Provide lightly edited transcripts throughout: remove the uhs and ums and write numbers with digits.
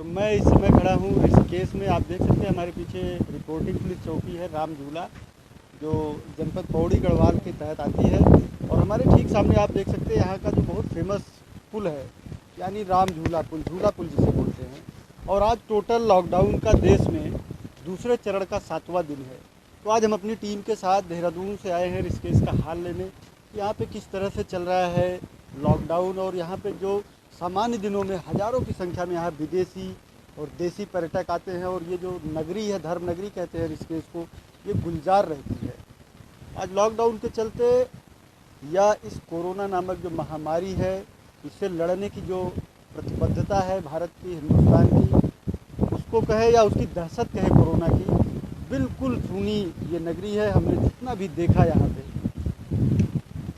मैं इस समय खड़ा हूँ ऋषिकेश में। आप देख सकते हैं हमारे पीछे रिपोर्टिंग पुलिस चौकी है राम झूला, जो जनपद पौड़ी गढ़वाल के तहत आती है। और हमारे ठीक सामने आप देख सकते हैं यहाँ का जो बहुत फेमस पुल है, यानी राम झूला पुल जिसे बोलते हैं। और आज टोटल लॉकडाउन का देश में दूसरे चरण का 7वां दिन है। तो आज हम अपनी टीम के साथ देहरादून से आए हैं ऋषिकेश का हाल लेने, यहाँ पे किस तरह से चल रहा है लॉकडाउन। और यहाँ पे जो सामान्य दिनों में हज़ारों की संख्या में यहाँ विदेशी और देसी पर्यटक आते हैं, और ये जो नगरी है, धर्म नगरी कहते हैं ऋषिकेश को, ये गुलजार रहती है। आज लॉकडाउन के चलते या इस कोरोना नामक जो महामारी है, इससे लड़ने की जो प्रतिबद्धता है भारत की, हिंदुस्तान की, उसको कहे या उसकी दहशत कहे कोरोना की, बिल्कुल सूनी ये नगरी है। हमने जितना भी देखा यहाँ पे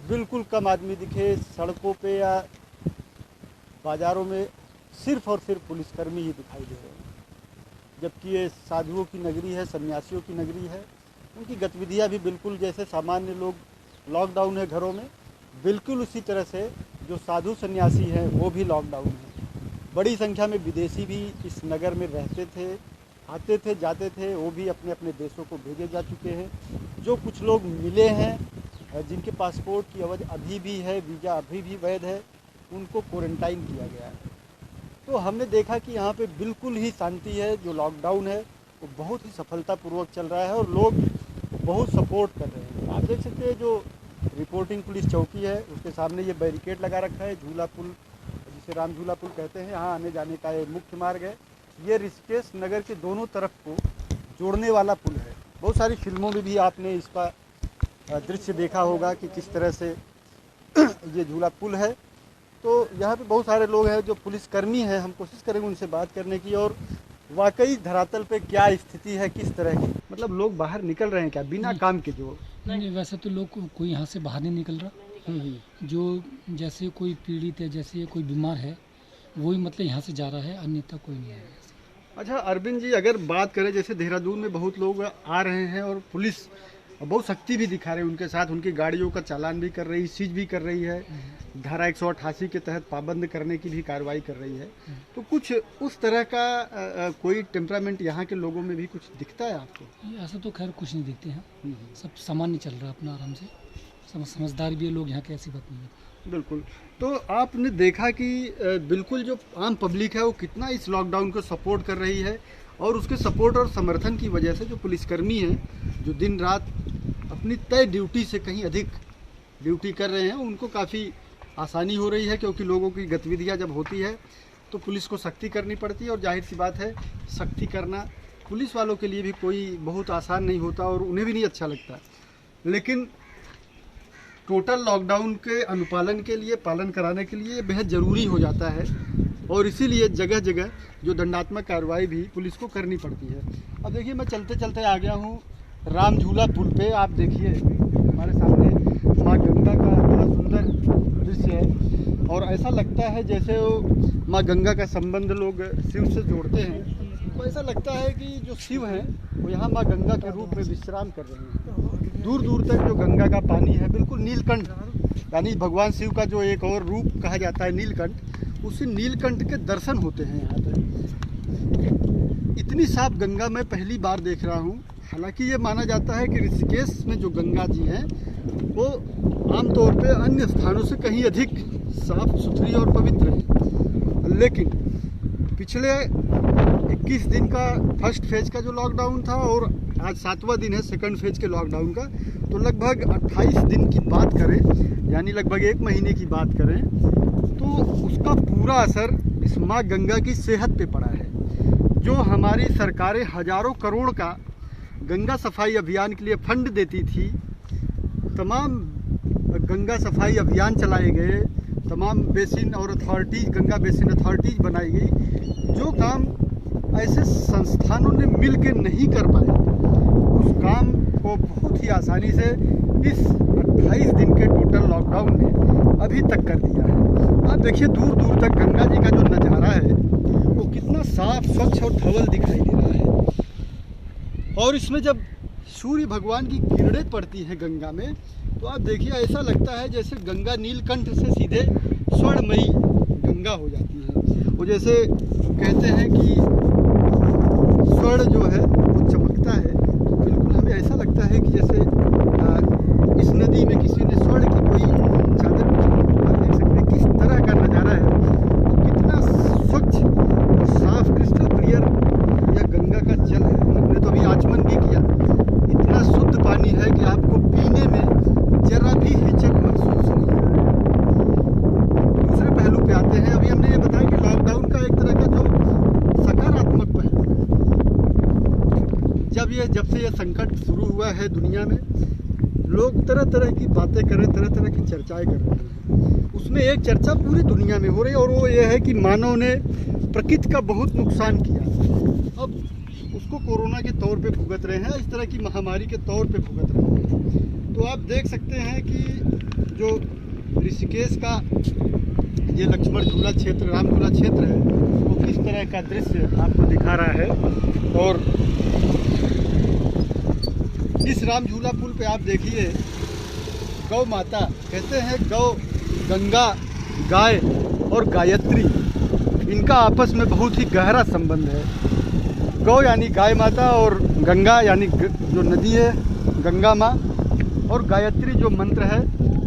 बिल्कुल कम आदमी दिखे सड़कों पे या बाज़ारों में, सिर्फ़ और सिर्फ पुलिसकर्मी ही दिखाई दे रहे हैं। जबकि ये साधुओं की नगरी है, सन्यासियों की नगरी है। उनकी गतिविधियाँ भी बिल्कुल जैसे सामान्य लोग लॉकडाउन है घरों में, बिल्कुल उसी तरह से जो साधु सन्यासी हैं वो भी लॉकडाउन है। बड़ी संख्या में विदेशी भी इस नगर में रहते थे, आते थे, जाते थे, वो भी अपने अपने देशों को भेजे जा चुके हैं। जो कुछ लोग मिले हैं जिनके पासपोर्ट की अवधि अभी भी है, वीज़ा अभी भी वैध है, उनको क्वारंटाइन किया गया है। तो हमने देखा कि यहाँ पे बिल्कुल ही शांति है। जो लॉकडाउन है वो बहुत ही सफलतापूर्वक चल रहा है और लोग बहुत सपोर्ट कर रहे हैं। आप देख सकते हैं जो रिपोर्टिंग पुलिस चौकी है उसके सामने ये बैरिकेड लगा रखा है। झूला पुल, जिसे राम झूला पुल कहते हैं, यहाँ आने जाने का ये मुख्य मार्ग है। ये ऋषिकेश नगर के दोनों तरफ को जोड़ने वाला पुल है। बहुत सारी फिल्मों में भी आपने इसका दृश्य देखा होगा कि किस तरह से ये झूला पुल है। तो यहाँ पे बहुत सारे लोग हैं जो पुलिसकर्मी हैं, हम कोशिश करेंगे उनसे बात करने की। और वाकई धरातल पे क्या स्थिति है, किस तरह की, मतलब लोग बाहर निकल रहे हैं क्या बिना काम के? जो नहीं, वैसे तो लोग कोई यहाँ से बाहर नहीं निकल रहा। जो जैसे कोई पीड़ित है, जैसे कोई बीमार है, वही मतलब यहाँ से जा रहा है, अन्यथा कोई नहीं है। अच्छा अरविंद जी, अगर बात करें जैसे देहरादून में बहुत लोग आ रहे हैं और पुलिस बहुत सख्ती भी दिखा रहे हैं उनके साथ, उनकी गाड़ियों का चालान भी कर रही है, सीज भी कर रही है, धारा 188 के तहत पाबंद करने की भी कार्रवाई कर रही है। तो कुछ उस तरह का कोई टेम्परामेंट यहाँ के लोगों में भी कुछ दिखता है आपको? ऐसा तो खैर कुछ नहीं दिखते हैं, सब सामान्य चल रहा है अपना आराम से, समझदार भी है लोग यहाँ के, ऐसी बात नहीं है। बिल्कुल। तो आपने देखा कि बिल्कुल जो आम पब्लिक है वो कितना इस लॉकडाउन को सपोर्ट कर रही है, और उसके सपोर्ट और समर्थन की वजह से जो पुलिसकर्मी हैं जो दिन रात अपनी तय ड्यूटी से कहीं अधिक ड्यूटी कर रहे हैं, उनको काफ़ी आसानी हो रही है। क्योंकि लोगों की गतिविधियां जब होती है तो पुलिस को सख्ती करनी पड़ती है, और जाहिर सी बात है सख्ती करना पुलिस वालों के लिए भी कोई बहुत आसान नहीं होता और उन्हें भी नहीं अच्छा लगता। लेकिन टोटल लॉकडाउन के अनुपालन के लिए, पालन कराने के लिए बेहद ज़रूरी हो जाता है, और इसीलिए जगह जगह जो दंडात्मक कार्रवाई भी पुलिस को करनी पड़ती है। अब देखिए मैं चलते चलते आ गया हूँ राम झूला पुल पे। आप देखिए हमारे सामने माँ गंगा का बड़ा सुंदर दृश्य है, और ऐसा लगता है जैसे वो माँ गंगा का संबंध लोग शिव से जोड़ते हैं। तो ऐसा लगता है कि जो शिव हैं वो यहाँ माँ गंगा के रूप में विश्राम कर रहे हैं। दूर दूर तक जो गंगा का पानी है बिल्कुल नीलकंठ, यानी भगवान शिव का जो एक और रूप कहा जाता है नीलकंठ, उसी नीलकंठ के दर्शन होते हैं यहाँ पर। इतनी साफ गंगा मैं पहली बार देख रहा हूँ। हालांकि ये माना जाता है कि ऋषिकेश में जो गंगा जी हैं वो आमतौर पे अन्य स्थानों से कहीं अधिक साफ सुथरी और पवित्र है। लेकिन पिछले 21 दिन का फर्स्ट फेज का जो लॉकडाउन था, और आज 7वां दिन है सेकंड फेज के लॉकडाउन का, तो लगभग 28 दिन की बात करें, यानी लगभग 1 महीने की बात करें, तो उसका पूरा असर इस माँ गंगा की सेहत पे पड़ा है। जो हमारी सरकारें हजारों करोड़ का गंगा सफाई अभियान के लिए फंड देती थी, तमाम गंगा सफाई अभियान चलाए गए, तमाम बेसिन और अथॉरिटीज़, गंगा बेसिन अथॉरिटीज़ बनाई गई। जो काम ऐसे संस्थानों ने मिल के नहीं कर पाए, उस काम को बहुत ही आसानी से इस 28 दिन के टोटल लॉकडाउन ने अभी तक कर दिया है। आप देखिए दूर दूर तक गंगा जी का जो नज़ारा है वो कितना साफ, स्वच्छ और धवल दिखाई दे रहा है। और इसमें जब सूर्य भगवान की किरणें पड़ती हैं गंगा में, तो आप देखिए ऐसा लगता है जैसे गंगा नीलकंठ से सीधे स्वर्णमयी गंगा हो जाती है। वो जैसे कहते हैं कि स्वर्ण जो है वो चमकता है, तो बिल्कुल हमें ऐसा लगता है कि जैसे इस नदी में किसी ने स्वर्ण की कोई चादर बिछाई है। आप देख सकते हैं किस तरह का नज़ारा है, और कितना स्वच्छ और साफ क्रिस्टल क्लियर यह गंगा का जल है। हमने तो अभी आचमन भी किया, इतना शुद्ध पानी है कि आपको पीने में जरा भी हिचक महसूस नहीं है। दूसरे पहलू पे आते हैं। अभी हमने ये बताया कि लॉकडाउन का एक तरह का जो सकारात्मक पहलू है, जब से यह संकट शुरू हुआ है दुनिया में, लोग तरह तरह की बातें कर रहे हैं, तरह तरह की चर्चाएं कर रहे हैं। उसमें एक चर्चा पूरी दुनिया में हो रही है, और वो ये है कि मानव ने प्रकृति का बहुत नुकसान किया। अब उसको कोरोना के तौर पे भुगत रहे हैं, इस तरह की महामारी के तौर पे भुगत रहे हैं। तो आप देख सकते हैं कि जो ऋषिकेश का ये लक्ष्मण झूला क्षेत्र, राम झूला क्षेत्र है, वो किस तरह का दृश्य आपको दिखा रहा है। और इस राम झूला पुल पे आप देखिए, गौ माता, कहते हैं गौ, गंगा, गाय और गायत्री, इनका आपस में बहुत ही गहरा संबंध है। गौ यानी गाय माता, और गंगा यानी जो नदी है गंगा माँ, और गायत्री जो मंत्र है,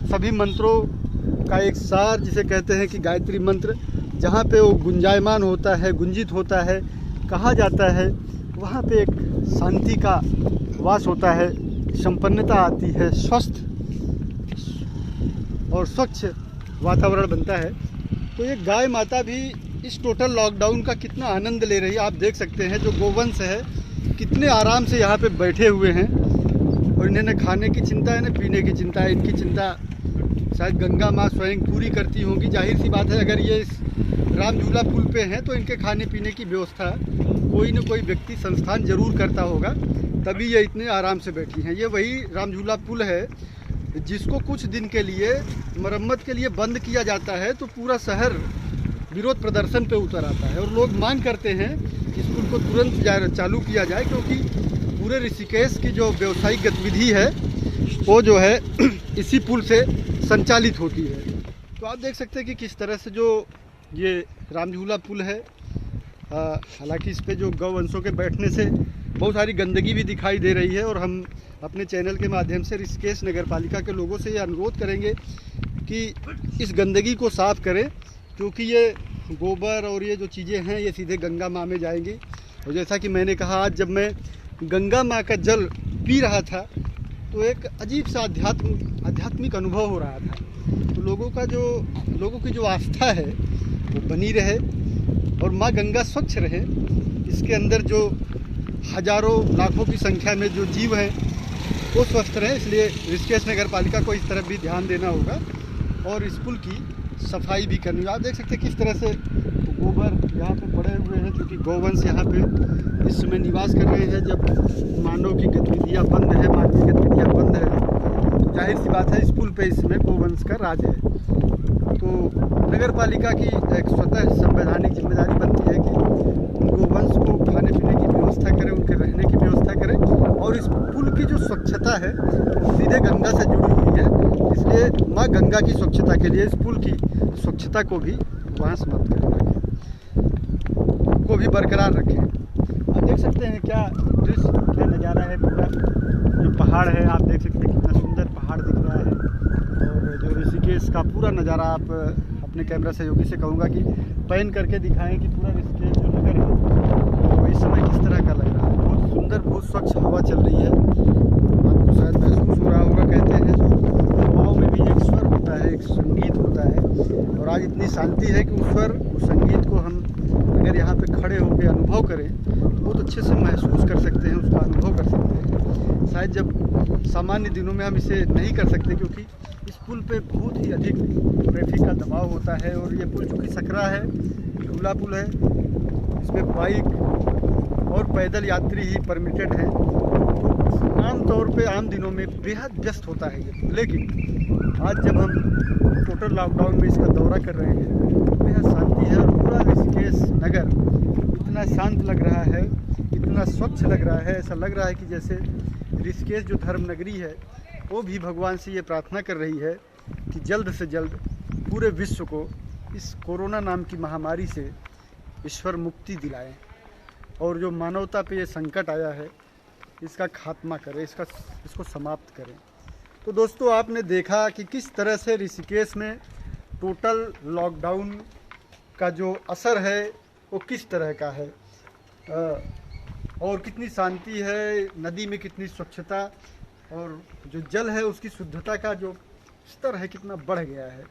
सभी मंत्रों का एक सार जिसे कहते हैं कि गायत्री मंत्र, जहाँ पे वो गुंजायमान होता है, गुंजित होता है, कहा जाता है, वहाँ पे एक शांति का वास होता है, संपन्नता आती है, स्वस्थ और स्वच्छ वातावरण बनता है। तो ये गाय माता भी इस टोटल लॉकडाउन का कितना आनंद ले रही है। आप देख सकते हैं जो गोवंश है कितने आराम से यहाँ पे बैठे हुए हैं, और इन्हें न खाने की चिंता है न पीने की चिंता है। इनकी चिंता शायद गंगा माँ स्वयं पूरी करती होंगी। जाहिर सी बात है, अगर ये इस राम झूला पुल पे हैं तो इनके खाने पीने की व्यवस्था कोई न कोई व्यक्ति, संस्थान जरूर करता होगा, तभी ये इतने आराम से बैठी हैं। ये वही राम झूला पुल है जिसको कुछ दिन के लिए मरम्मत के लिए बंद किया जाता है, तो पूरा शहर विरोध प्रदर्शन पे उतर आता है, और लोग मांग करते हैं कि इस पुल को तुरंत चालू किया जाए, क्योंकि पूरे ऋषिकेश की जो व्यावसायिक गतिविधि है वो जो है इसी पुल से संचालित होती है। तो आप देख सकते हैं कि किस तरह से जो ये राम झूला पुल है, हालांकि इस पे जो गौवंशों के बैठने से बहुत सारी गंदगी भी दिखाई दे रही है, और हम अपने चैनल के माध्यम से ऋषिकेश नगर पालिका के लोगों से ये अनुरोध करेंगे कि इस गंदगी को साफ़ करें, क्योंकि ये गोबर और ये जो चीज़ें हैं ये सीधे गंगा माँ में जाएंगी। और जैसा कि मैंने कहा, आज जब मैं गंगा माँ का जल पी रहा था तो एक अजीब सा आध्यात्मिक अनुभव हो रहा था। तो लोगों की जो आस्था है वो बनी रहे, और माँ गंगा स्वच्छ रहे, इसके अंदर जो हजारों लाखों की संख्या में जो जीव हैं वो स्वस्थ रहे। इसलिए ऋषिकेश नगर पालिका को इस तरफ भी ध्यान देना होगा, और इस पुल की सफाई भी करनी होगी। आप देख सकते हैं किस तरह से गोबर यहाँ पे पड़े हुए हैं, क्योंकि गौवंश यहाँ पे इस समय निवास कर रहे हैं। जब मानव की गतिविधियाँ बंद है, मानवीय गतिविधियाँ बंद है, तो जाहिर सी बात है इस पुल पे इस समय गौवंश का राज है। तो नगर पालिका की एक स्वतः संवैधानिक जिम्मेदारी बनती है कि गोवंश को खाने पीने की व्यवस्था करें, उनके रहने की व्यवस्था करें, और इस पुल की जो स्वच्छता है सीधे गंगा से जुड़ी हुई है, इसलिए माँ गंगा की स्वच्छता के लिए इस पुल की स्वच्छता को भी वहाँ समाप्त करें, को भी बरकरार रखें। आप देख सकते हैं क्या दृश्य, क्या नज़ारा है। पूरा जो पहाड़ है आप देख सकते हैं कितना सुंदर पहाड़ दिख रहा है, और जो ऋषिकेश का पूरा नज़ारा आप अपने कैमरा सहयोगी से कहूँगा कि पैन करके दिखाएं कि पूरा ऋषिकेश जो नगर है वो इस समय किस तरह का लग रहा है। बहुत सुंदर, बहुत स्वच्छ हवा चल रही है, आपको शायद महसूस हो रहा होगा। कहते हैं जो हवाओं में भी एक स्वर होता है, एक संगीत होता है, और आज इतनी शांति है कि उस स्वर, उस संगीत को हम अगर यहाँ पे खड़े होकर अनुभव करें तो बहुत अच्छे से महसूस कर सकते हैं, उसका अनुभव कर सकते हैं। शायद जब सामान्य दिनों में हम इसे नहीं कर सकते, क्योंकि इस पुल पे बहुत ही अधिक ट्रैफिक का दबाव होता है, और ये पुल चूँकि सकरा है, झूला पुल है, इसमें बाइक और पैदल यात्री ही परमिटेड हैं। तो आम तौर पे आम दिनों में बेहद व्यस्त होता है ये। लेकिन आज जब हम टोटल लॉकडाउन में इसका दौरा कर रहे हैं तो बेहद शांति है, और पूरा ऋषिकेश नगर इतना शांत लग रहा है, इतना स्वच्छ लग रहा है। ऐसा लग रहा है कि जैसे ऋषिकेश जो धर्म नगरी है वो भी भगवान से ये प्रार्थना कर रही है कि जल्द से जल्द पूरे विश्व को इस कोरोना नाम की महामारी से ईश्वर मुक्ति दिलाएं और जो मानवता पे ये संकट आया है इसका खात्मा करें, इसको समाप्त करें। तो दोस्तों आपने देखा कि किस तरह से ऋषिकेश में टोटल लॉकडाउन का जो असर है वो किस तरह का है और कितनी शांति है, नदी में कितनी स्वच्छता और जो जल है उसकी शुद्धता का जो स्तर है कितना बढ़ गया है।